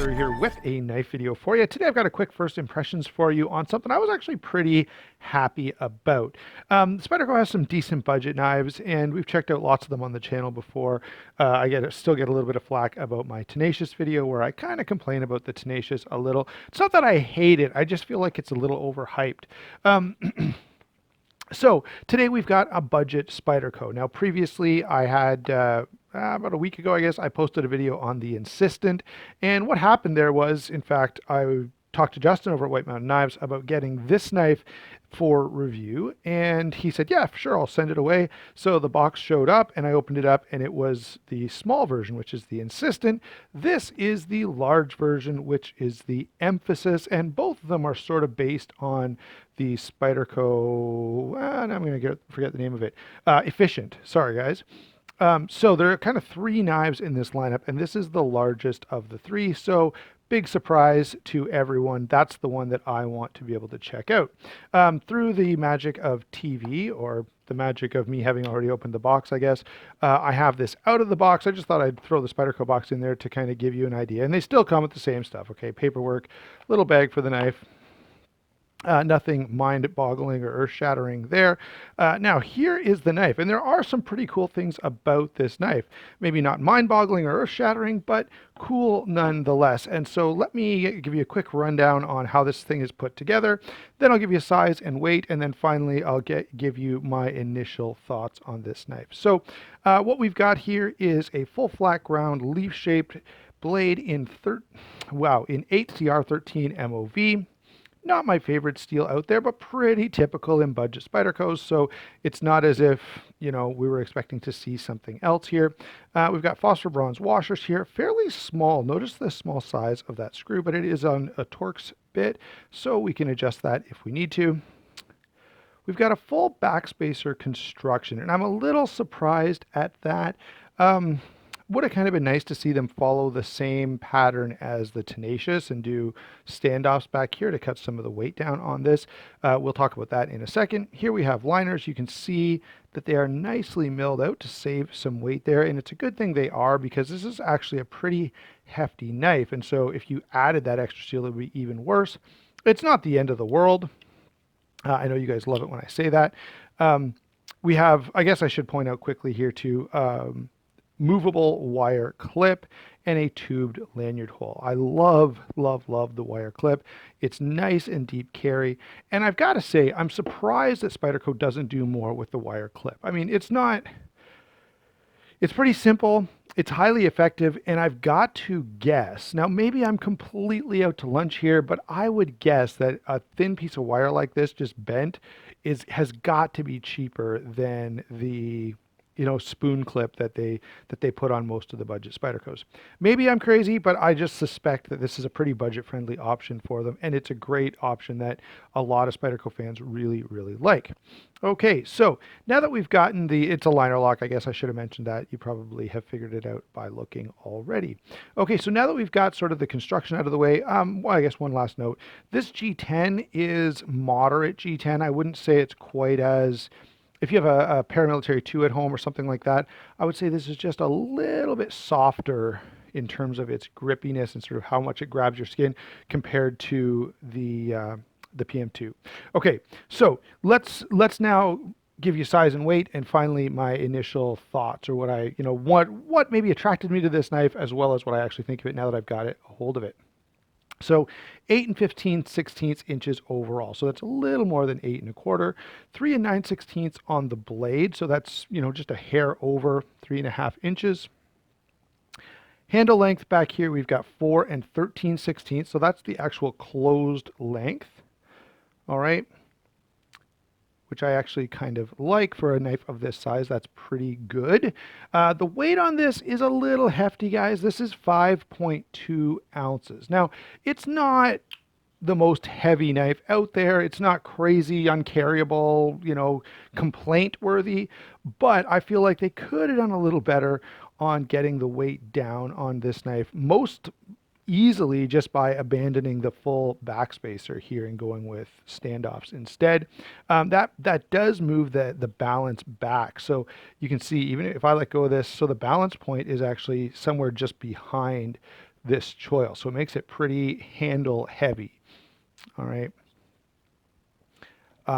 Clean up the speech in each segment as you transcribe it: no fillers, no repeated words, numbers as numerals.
Chapter here with a knife video for you. Today I've got a quick first impressions for you on something I was actually pretty happy about. Spyderco has some decent budget knives, and we've checked out lots of them on the channel before. Still get a little bit of flack about my Tenacious video, where I kind of complain about the Tenacious a little. It's not that I hate it, I just feel like it's a little overhyped. So today we've got a budget Spyderco. Now previously I had about a week ago, I guess, I posted a video on the Insistent, and what happened there was, in fact, I talked to Justin over at White Mountain Knives about getting this knife for review, and he said, yeah, sure, I'll send it away. So the box showed up and I opened it up, and it was the small version, which is the Insistent. This is the large version, which is the Emphasis, and both of them are sort of based on the Spyderco, and I'm going to forget the name of it, Efficient. Sorry, guys. So there are kind of three knives in this lineup, and this is the largest of the three. So big surprise to everyone. That's the one that I want to be able to check out. Through the magic of TV, or the magic of me having already opened the box, I guess, I have this out of the box. I just thought I'd throw the Spyderco box in there to kind of give you an idea. And they still come with the same stuff, okay? Paperwork, little bag for the knife. Nothing mind-boggling or earth-shattering there. Now, here is the knife, and there are some pretty cool things about this knife. Maybe not mind-boggling or earth-shattering, but cool nonetheless. And so let me give you a quick rundown on how this thing is put together. Then I'll give you size and weight, and then finally I'll give you my initial thoughts on this knife. So what we've got here is a full flat ground leaf-shaped blade in 8CR13 MOV. Not my favorite steel out there, but pretty typical in budget Spydercos. So it's not as if, you know, we were expecting to see something else here. We've got phosphor bronze washers here, fairly small. Notice the small size of that screw, but it is on a Torx bit, so we can adjust that if we need to. We've got a full backspacer construction, and I'm a little surprised at that. Would have kind of been nice to see them follow the same pattern as the Tenacious and do standoffs back here to cut some of the weight down on this. We'll talk about that in a second. Here we have liners. You can see that they are nicely milled out to save some weight there, and it's a good thing they are, because this is actually a pretty hefty knife, and so if you added that extra steel, it would be even worse. It's not the end of the world. I know you guys love it when I say that. We have, I guess I should point out quickly here too, movable wire clip and a tubed lanyard hole. I love the wire clip. It's nice and deep carry. And I've got to say, I'm surprised that Spyderco doesn't do more with the wire clip. I mean, it's pretty simple. It's highly effective. And I've got to guess, now maybe I'm completely out to lunch here, but I would guess that a thin piece of wire like this, just bent, has got to be cheaper than the spoon clip that they put on most of the budget Spydercos. Maybe I'm crazy, but I just suspect that this is a pretty budget-friendly option for them, and it's a great option that a lot of Spyderco fans really like. Okay, so now that we've gotten it's a liner lock, I guess I should have mentioned that. You probably have figured it out by looking already. Okay, so now that we've got sort of the construction out of the way, well, I guess one last note. This G10 is moderate G10. I wouldn't say it's quite as... If you have a paramilitary 2 at home or something like that, I would say this is just a little bit softer in terms of its grippiness and sort of how much it grabs your skin compared to the PM2. Okay, so let's now give you size and weight, and finally my initial thoughts, or what maybe attracted me to this knife, as well as what I actually think of it now that I've got a hold of it. So 8 15/16 inches overall. So that's a little more than 8 1/4. 3 9/16 on the blade. So that's, just a hair over 3.5 inches. Handle length back here, we've got 4 13/16. So that's the actual closed length. All right. Which I actually kind of like for a knife of this size. That's pretty good. The weight on this is a little hefty, guys. This is 5.2 ounces. Now, it's not the most heavy knife out there. It's not crazy, uncarryable, complaint worthy, but I feel like they could have done a little better on getting the weight down on this knife. Most easily just by abandoning the full backspacer here and going with standoffs instead. That does move the balance back. So you can see, even if I let go of this, so the balance point is actually somewhere just behind this choil. So it makes it pretty handle heavy. All right.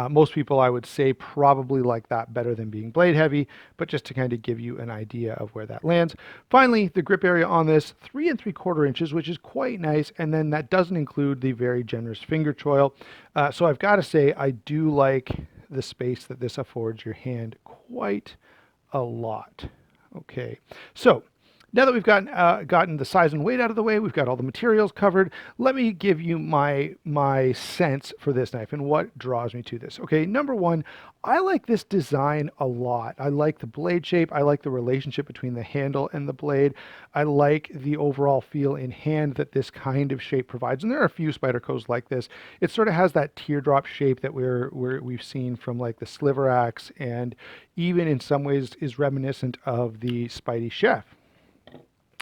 Most people, I would say, probably like that better than being blade heavy, but just to kind of give you an idea of where that lands. Finally, the grip area on this, 3 3/4 inches, which is quite nice. And then that doesn't include the very generous finger choil. So I've got to say, I do like the space that this affords your hand quite a lot. Okay, so now that we've gotten the size and weight out of the way, we've got all the materials covered. Let me give you my sense for this knife and what draws me to this. Okay, number one, I like this design a lot. I like the blade shape. I like the relationship between the handle and the blade. I like the overall feel in hand that this kind of shape provides. And there are a few Spydercos like this. It sort of has that teardrop shape that we've seen from like the Sliver Axe, and even in some ways is reminiscent of the Spidey Chef.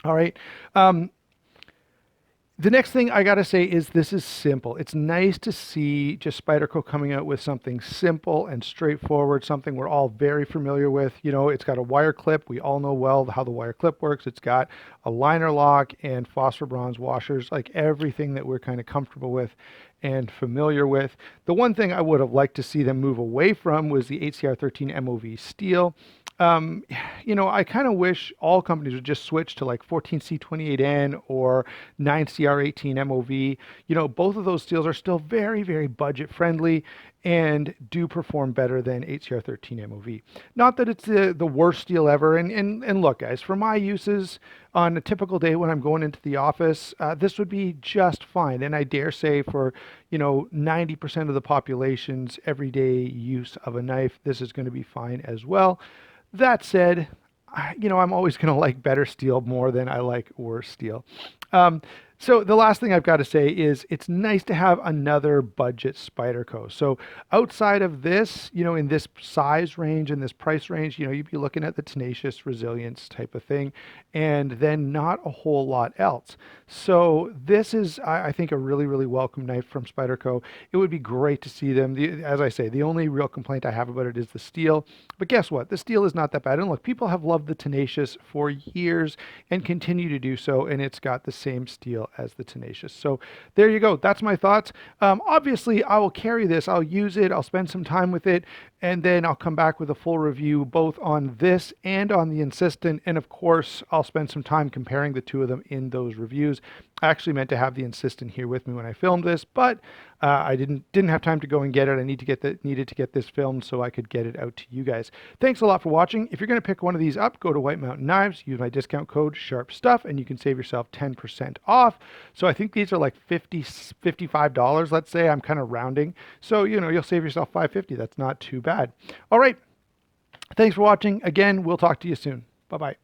All right. The next thing I got to say is this is simple. It's nice to see just Spyderco coming out with something simple and straightforward, something we're all very familiar with. You know, it's got a wire clip. We all know well how the wire clip works. It's got a liner lock and phosphor bronze washers, like everything that we're kind of comfortable with and familiar with. The one thing I would have liked to see them move away from was the HCR13 MOV steel. Um, you know, I kind of wish all companies would just switch to like 14C28N or 9CR18 MOV. You know, both of those steels are still very, very budget friendly and do perform better than HCR13 MOV. Not that it's the worst steel ever. And look, guys, for my uses on a typical day when I'm going into the office, this would be just fine. And I dare say for, you know, 90% of the population's everyday use of a knife, this is going to be fine as well. That said, you know, I'm always going to like better steel more than I like worse steel. Um, so the last thing I've got to say is it's nice to have another budget Spyderco. So outside of this, you know, in this size range and this price range, you know, you'd be looking at the Tenacious Resilience type of thing, and then not a whole lot else. So this is, I think, a really, really welcome knife from Spyderco. It would be great to see them. As I say, the only real complaint I have about it is the steel. But guess what? The steel is not that bad. And look, people have loved the Tenacious for years and continue to do so, and it's got the same steel as the Tenacious. So there you go. That's my thoughts. Obviously, I will carry this. I'll use it. I'll spend some time with it, and then I'll come back with a full review both on this and on the Insistent. And of course, I'll spend some time comparing the two of them in those reviews. I actually meant to have the Insistent here with me when I filmed this, but I didn't have time to go and get it. I needed to get this filmed so I could get it out to you guys. Thanks a lot for watching. If you're going to pick one of these up, go to White Mountain Knives, use my discount code SHARPSTUFF, and you can save yourself 10% off. So I think these are like $55, let's say. I'm kind of rounding. So, you know, you'll save yourself $5.50. That's not too bad. All right. Thanks for watching. Again, we'll talk to you soon. Bye-bye.